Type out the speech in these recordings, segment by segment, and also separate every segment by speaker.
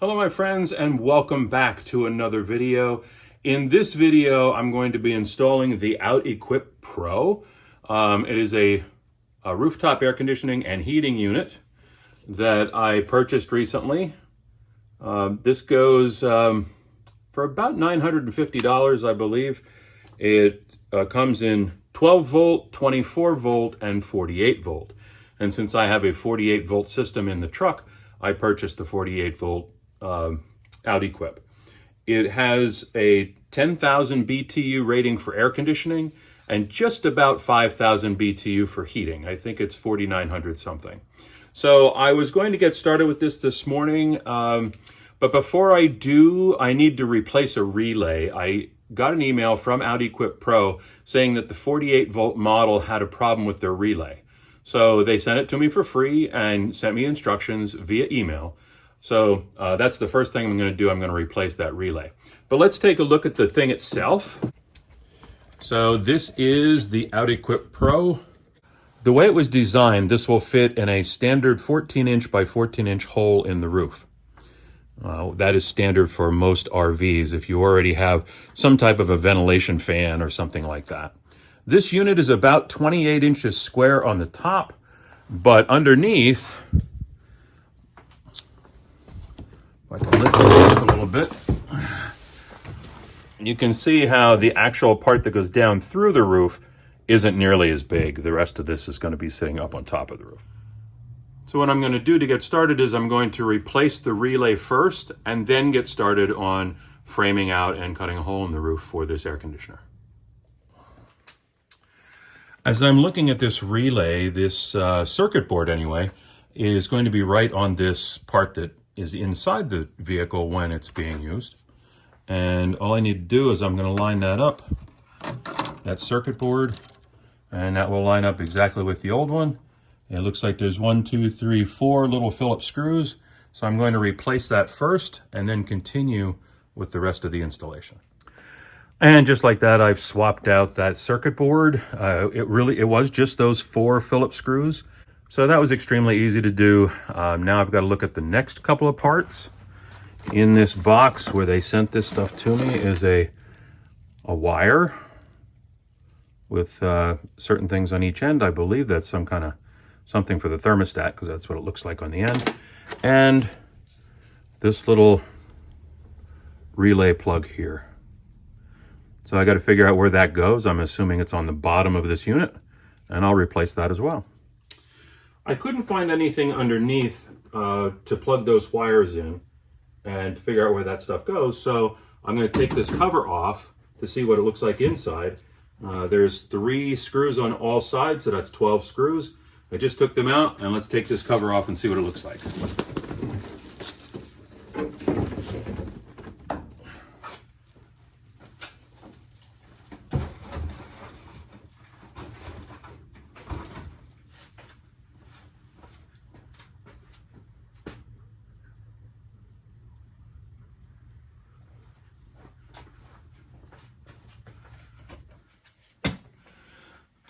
Speaker 1: Hello my friends, and welcome back to another video. In this video I'm going to be installing the OutEquip Pro. It is a rooftop air conditioning and heating unit that I purchased recently. This goes for about $950, I believe. It comes in 12 volt, 24 volt, and 48 volt. And since I have a 48 volt system in the truck, I purchased the 48 volt OutEquip. It has a 10,000 BTU rating for air conditioning and just about 5,000 BTU for heating. I think it's 4,900 something. So I was going to get started with this morning, but before I do, I need to replace a relay. I got an email from OutEquip Pro saying that the 48 volt model had a problem with their relay. So they sent it to me for free and sent me instructions via email. So that's the first thing I'm going to do. I'm going to replace that relay. But let's take a look at the thing itself. So this is the OutEquip Pro. The way it was designed, this will fit in a standard 14-inch by 14-inch hole in the roof. That is standard for most RVs if you already have some type of a ventilation fan or something like that. This unit is about 28 inches square on the top, but underneath, I can lift this up a little bit. You can see how the actual part that goes down through the roof isn't nearly as big. The rest of this is going to be sitting up on top of the roof. So what I'm going to do to get started is I'm going to replace the relay first and then get started on framing out and cutting a hole in the roof for this air conditioner. As I'm looking at this relay, this circuit board anyway, is going to be right on this part that is inside the vehicle when it's being used. And all I need to do is I'm going to line that up, that circuit board, and that will line up exactly with the old one. It looks like there's 1, 2, 3, 4 little Phillips screws. So I'm going to replace that first and then continue with the rest of the installation. And just like that, I've swapped out that circuit board. It was just those 4 Phillips screws. So that was extremely easy to do. Now I've got to look at the next couple of parts. In this box where they sent this stuff to me is a wire with certain things on each end. I believe that's some kind of something for the thermostat, because that's what it looks like on the end. And this little relay plug here. So I got to figure out where that goes. I'm assuming it's on the bottom of this unit, and I'll replace that as well. I couldn't find anything underneath to plug those wires in and figure out where that stuff goes. So I'm going to take this cover off to see what it looks like inside. There's 3 screws on all sides, so that's 12 screws. I just took them out, and let's take this cover off and see what it looks like.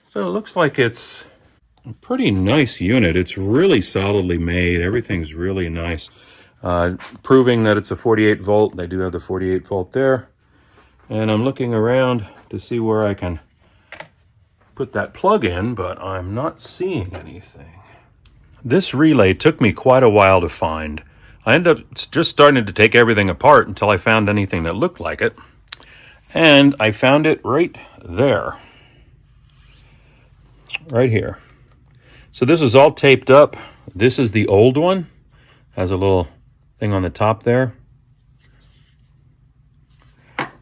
Speaker 1: So it looks like it's a pretty nice unit. It's really solidly made. Everything's really nice. Proving that it's a 48 volt. They do have the 48 volt there. And I'm looking around to see where I can put that plug in, but I'm not seeing anything. This relay took me quite a while to find. I ended up just starting to take everything apart until I found anything that looked like it. And I found it right there. Right here. So this is all taped up. This is the old one. Has a little thing on the top there.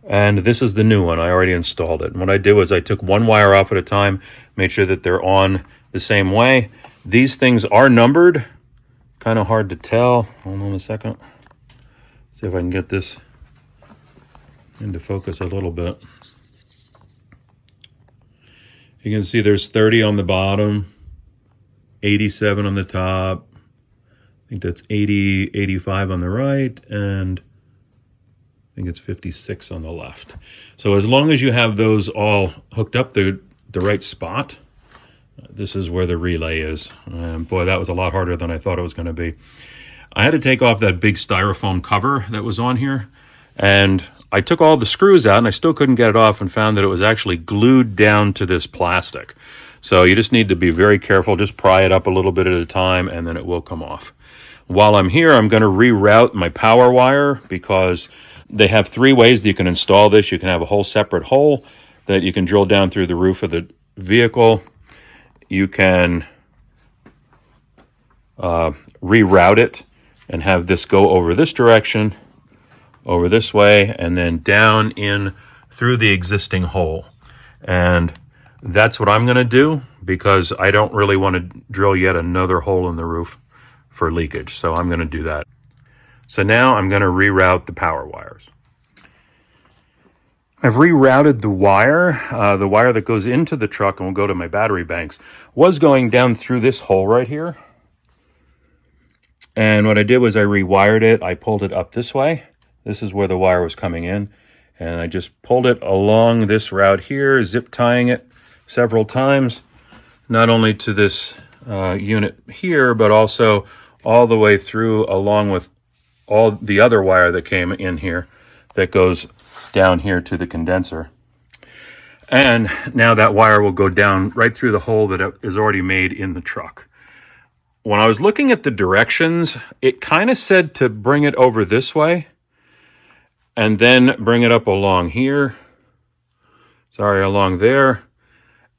Speaker 1: And this is the new one. I already installed it. And what I did was I took one wire off at a time, made sure that they're on the same way. These things are numbered. Kind of hard to tell. Hold on a second. See if I can get this into focus a little bit. You can see there's 30 on the bottom, 87 on the top. I think that's 80, 85 on the right, and I think it's 56 on the left. So as long as you have those all hooked up the right spot, this is where the relay is. And boy, that was a lot harder than I thought it was going to be. I had to take off that big styrofoam cover that was on here, and I took all the screws out and I still couldn't get it off, and found that it was actually glued down to this plastic. So you just need to be very careful. Just pry it up a little bit at a time and then it will come off. While I'm here, I'm going to reroute my power wire, because they have 3 ways that you can install this. You can have a whole separate hole that you can drill down through the roof of the vehicle. You can reroute it and have this go over this direction, over this way, and then down in through the existing hole. And that's what I'm going to do, because I don't really want to drill yet another hole in the roof for leakage. So I'm going to do that. So now I'm going to reroute the power wires. I've rerouted the wire that goes into the truck and will go to my battery banks, was going down through this hole right here. And what I did was I rewired it. I pulled it up this way. This is where the wire was coming in. And I just pulled it along this route here, zip tying it several times, not only to this unit here, but also all the way through, along with all the other wire that came in here that goes down here to the condenser. And now that wire will go down right through the hole that is already made in the truck. When I was looking at the directions, it kind of said to bring it over this way and then bring it up along here, along there,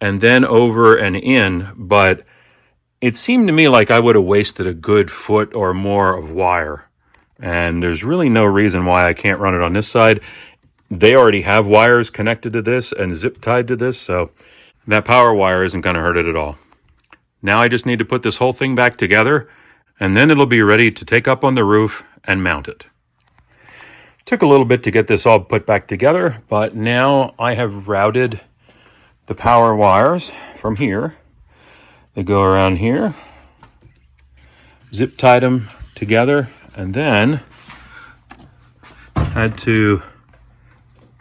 Speaker 1: and then over and in. But it seemed to me like I would have wasted a good foot or more of wire. And there's really no reason why I can't run it on this side. They already have wires connected to this and zip tied to this, so that power wire isn't going to hurt it at all. Now I just need to put this whole thing back together, and then it'll be ready to take up on the roof and mount it. Took a little bit to get this all put back together, but now I have routed the power wires from here. They go around here, zip tied them together, and then had to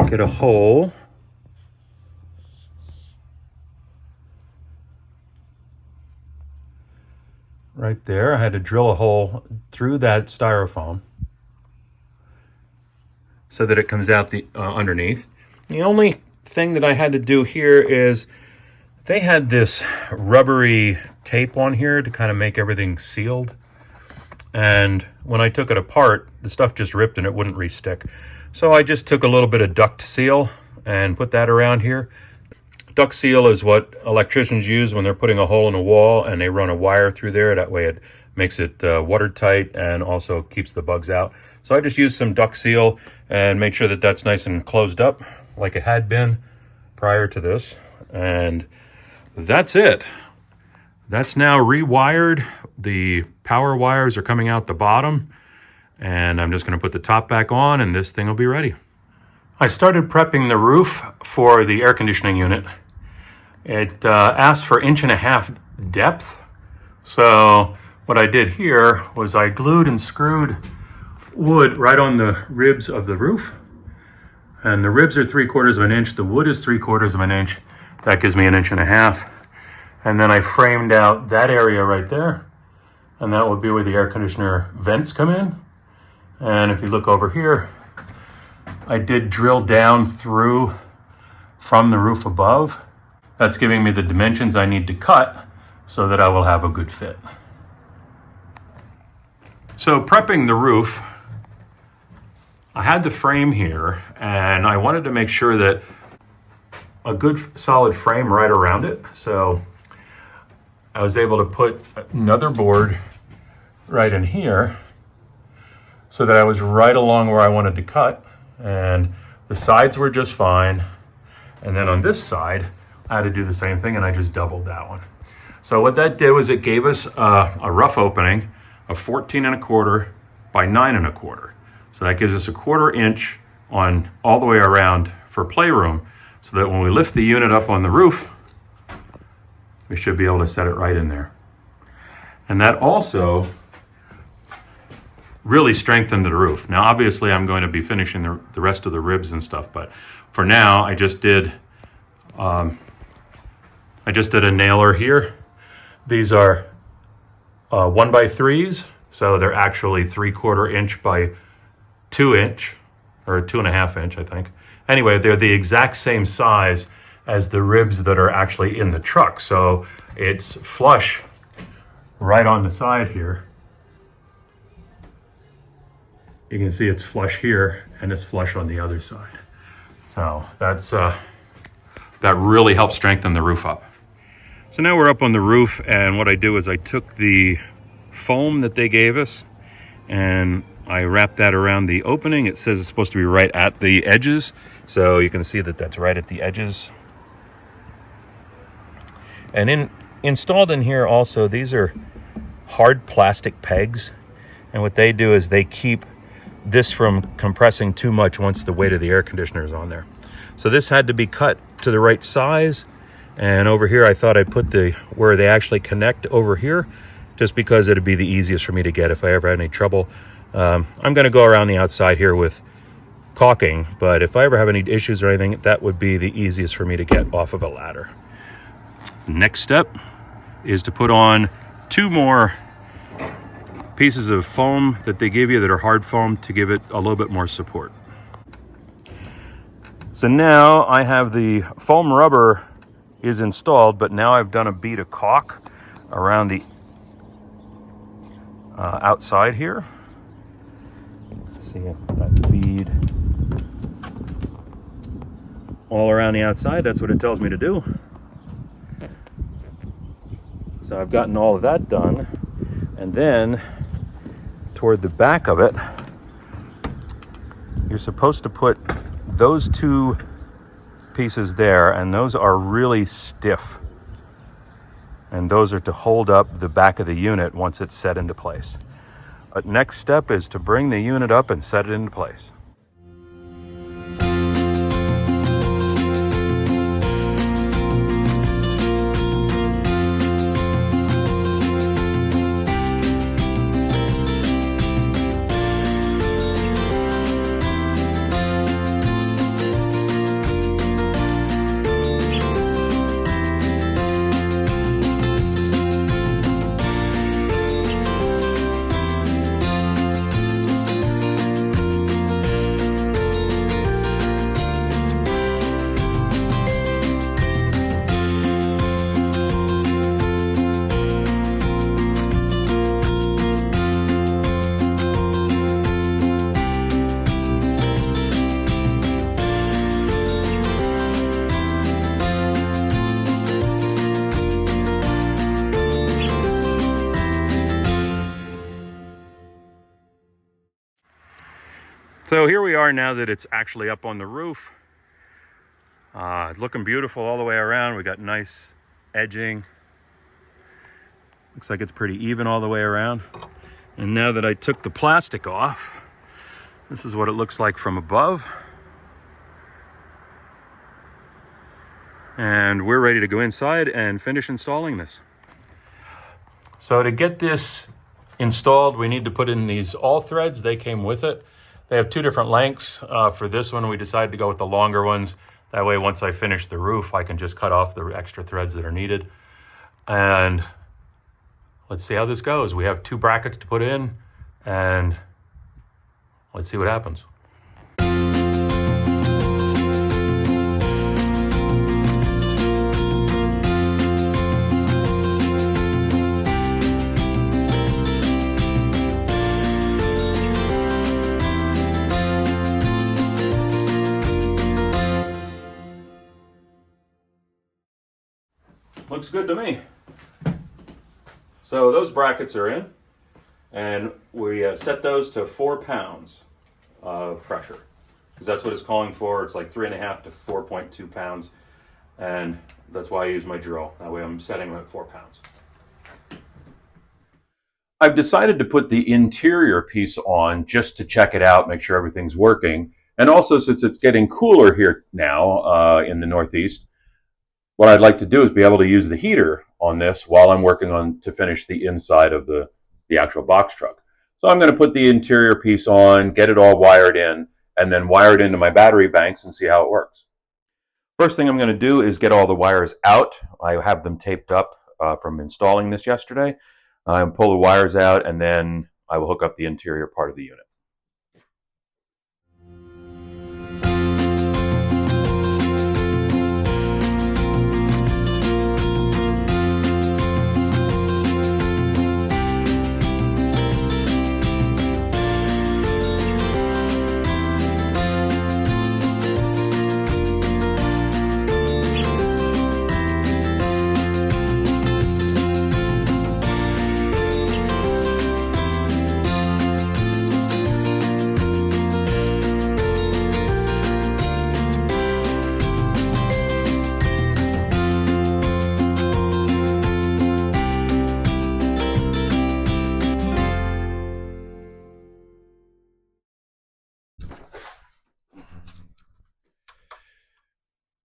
Speaker 1: get a hole right there. I had to drill a hole through that styrofoam so that it comes out the underneath. The only thing that I had to do here is they had this rubbery tape on here to kind of make everything sealed. And when I took it apart, the stuff just ripped and it wouldn't re-stick. So I just took a little bit of duct seal and put that around here. Duct seal is what electricians use when they're putting a hole in a wall and they run a wire through there. That way it makes it watertight and also keeps the bugs out. So I just used some duct seal and made sure that that's nice and closed up like it had been prior to this. And that's it. That's now rewired. The power wires are coming out the bottom, and I'm just going to put the top back on and this thing will be ready. I started prepping the roof for the air conditioning unit. It asked for 1.5 inch depth. So what I did here was I glued and screwed wood right on the ribs of the roof. And the ribs are 3/4 inch. The wood is 3/4 inch. That gives me 1.5 inches. And then I framed out that area right there. And that will be where the air conditioner vents come in. And if you look over here, I did drill down through from the roof above. That's giving me the dimensions I need to cut so that I will have a good fit. So prepping the roof, I had the frame here and I wanted to make sure that a good solid frame right around it. So I was able to put another board right in here so that I was right along where I wanted to cut, and the sides were just fine. And then on this side, I had to do the same thing and I just doubled that one. So what that did was it gave us a rough opening of 14.25 by 9.25. So that gives us 1/4 inch on all the way around for playroom, so that when we lift the unit up on the roof, we should be able to set it right in there. And that also really strengthened the roof. Now, obviously, I'm going to be finishing the rest of the ribs and stuff, but for now, I just did a nailer here. These are 1x3s, So they're actually 3/4 inch by 2 inch, or 2.5 inch, I think. Anyway, they're the exact same size as the ribs that are actually in the truck. So it's flush right on the side here. You can see it's flush here and it's flush on the other side. So that's that really helps strengthen the roof up. So now we're up on the roof, and what I do is I took the foam that they gave us and I wrapped that around the opening. It says it's supposed to be right at the edges, so you can see that that's right at the edges. And installed in here also, these are hard plastic pegs, and what they do is they keep this from compressing too much once the weight of the air conditioner is on there. So this had to be cut to the right size. And over here, I thought I'd put where they actually connect over here, just because it'd be the easiest for me to get if I ever had any trouble. I'm going to go around the outside here with caulking, but if I ever have any issues or anything, that would be the easiest for me to get off of a ladder. Next step is to put on 2 more pieces of foam that they give you that are hard foam to give it a little bit more support. So now I have the foam rubber is installed, but now I've done a bead of caulk around the outside here. See that bead all around the outside. That's what it tells me to do. So I've gotten all of that done, and then toward the back of it, you're supposed to put those 2 pieces there, and those are really stiff, and those are to hold up the back of the unit once it's set into place. But next step is to bring the unit up and set it into place. So here we are now that it's actually up on the roof. Looking beautiful all the way around. We got nice edging. Looks like it's pretty even all the way around. And now that I took the plastic off, this is what it looks like from above. And we're ready to go inside and finish installing this. So to get this installed, we need to put in these all threads. They came with it. They have 2 different lengths. For this one, we decided to go with the longer ones. That way, once I finish the roof, I can just cut off the extra threads that are needed. And let's see how this goes. We have 2 brackets to put in, and let's see what happens. Looks good to me. So those brackets are in, and we set those to 4 pounds of pressure, because that's what it's calling for. It's like 3.5 to 4.2 pounds, and that's why I use my drill. That way I'm setting them at 4 pounds. I've decided to put the interior piece on just to check it out, make sure everything's working. And also, since it's getting cooler here now in the Northeast, what I'd like to do is be able to use the heater on this while I'm working on to finish the inside of the actual box truck. So I'm going to put the interior piece on, get it all wired in, and then wire it into my battery banks and see how it works. First thing I'm going to do is get all the wires out. I have them taped up from installing this yesterday. Pull the wires out, and then I will hook up the interior part of the unit.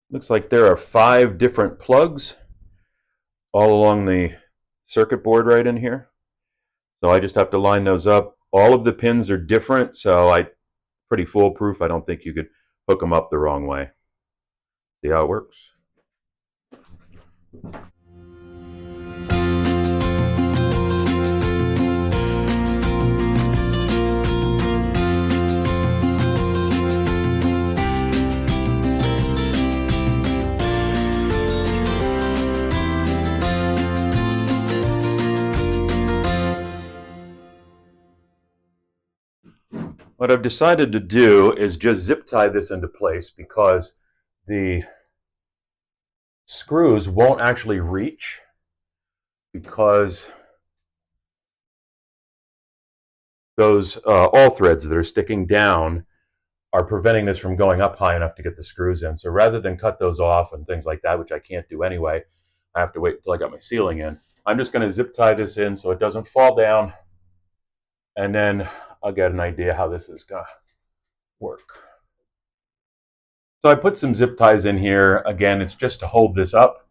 Speaker 1: Looks like there are 5 different plugs all along the circuit board right in here. So I just have to line those up. All of the pins are different, so pretty foolproof. I don't think you could hook them up the wrong way. See how it works? What I've decided to do is just zip tie this into place because the screws won't actually reach, because those all threads that are sticking down are preventing this from going up high enough to get the screws in. So rather than cut those off and things like that, which I can't do anyway, I have to wait until I got my ceiling in. I'm just going to zip tie this in so it doesn't fall down, and then I'll get an idea how this is going to work. So I put some zip ties in here. Again, it's just to hold this up.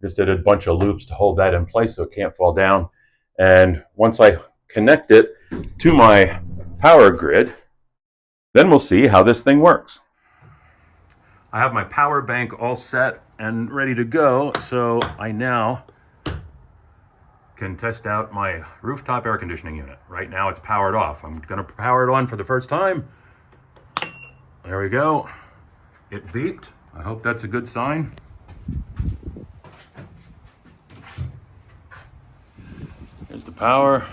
Speaker 1: Just did a bunch of loops to hold that in place so it can't fall down. And once I connect it to my power grid, then we'll see how this thing works. I have my power bank all set and ready to go, so I now can test out my rooftop air conditioning unit. Right now it's powered off. I'm gonna power it on for the first time. There we go. It beeped. I hope that's a good sign. Here's the power.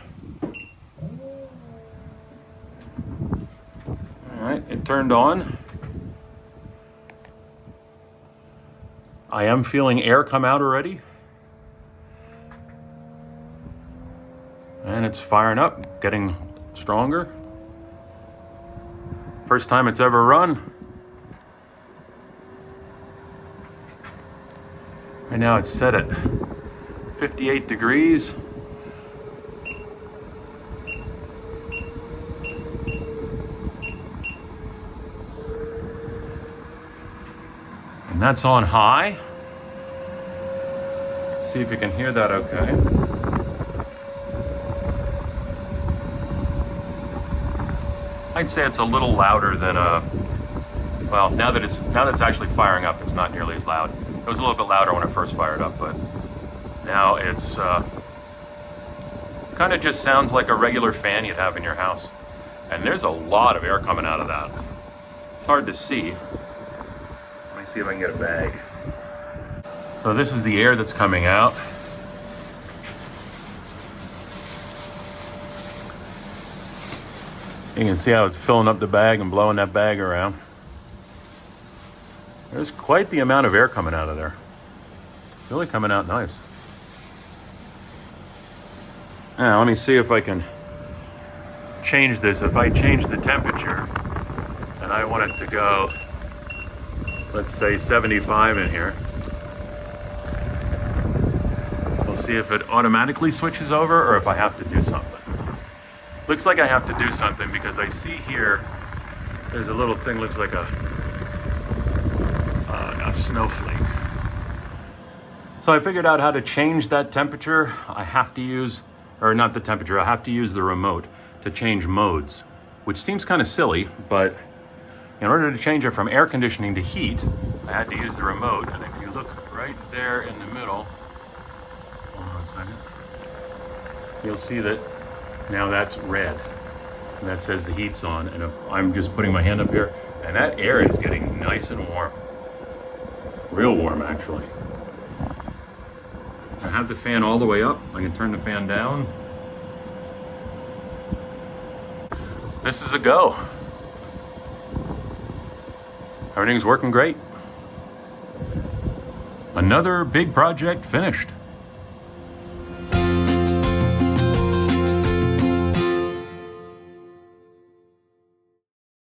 Speaker 1: All right, it turned on. I am feeling air come out already. And it's firing up, getting stronger. First time it's ever run. Right now it's set at 58 degrees. And that's on high. See if you can hear that okay. I'd say it's a little louder than well, now that it's actually firing up, it's not nearly as loud. It was a little bit louder when it first fired up, but now it's kind of just sounds like a regular fan you'd have in your house. And there's a lot of air coming out of that. It's hard to see. Let me see if I can get a bag. So this is the air that's coming out. You can see how it's filling up the bag and blowing that bag around. There's quite the amount of air coming out of there. Really coming out nice. Now, let me see if I can change this. If I change the temperature and I want it to go, let's say 75 in here. We'll see if it automatically switches over or if I have to do something. Looks like I have to do something because I see here, there's a little thing, looks like a snowflake. So I figured out how to change that temperature. I have to use, or not the temperature, I have to use the remote to change modes, which seems kind of silly, but in order to change it from air conditioning to heat, I had to use the remote. And if you look right there in the middle, hold on a second, you'll see that Now that's red. And that says the heat's on. And if I'm just putting my hand up here, and that air is getting nice and warm. Real warm, actually. I have the fan all the way up. I can turn the fan down. This is a go. Everything's working great. Another big project finished.